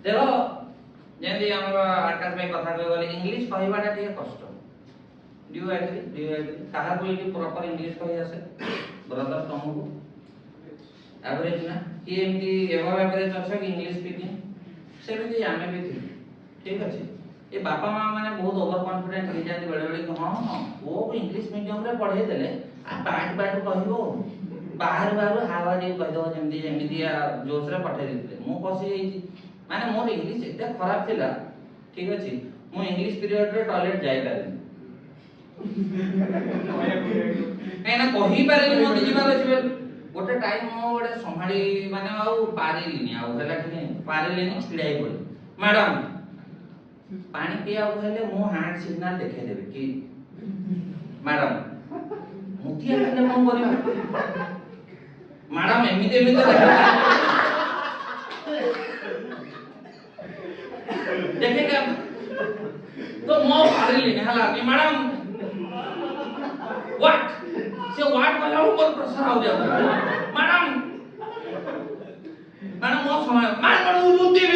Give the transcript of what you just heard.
देखो जेंदी हम आकाश भाई कथा कह गले इंग्लिश कहबाटा ठीक कष्ट डू यू एग्री कहा कोई कि प्रॉपर इंग्लिश कहि आसे ब्रदर तुमको एवरेज ना कि एमती एवो एवरेज अच्छा कि इंग्लिश स्पीकिंग सेमती आमे भी थी ठीक अछि ए बापा मां माने बहुत ओवर कॉन्फिडेंट हो जाते बेले बेले कि हां वो इंग्लिश मीडियम रे पढ़े देले आ बाट बाट कहिबो बाहर बाहर हावा दे कह दो जेमती जेमती जोश रे पठे देते मु फसी जाई माने मोर इंग्लिश एते खराब थिला ठीक अछि मु इंग्लिश पीरियड रे टॉयलेट जाई पारे एना कहि पारे नि मोते जिबार अछि गोटे टाइम मो गोटे संभाळी माने आउ पारिलिनी आउ हला ठीक पारिलिनी छिड़ाई पड़ी मैडम पानी पिया हेले मो हार्ट सिग्नल देखे देबे कि मैडम मुतिया हेले कोन करिबे मैडम एमिते देखेगा तो मो पारिलिनी हला कि मैडम व्हाट से व्हाट कहला ऊपर प्रेशर आ जाता मैडम मैडम मो समय मान मुति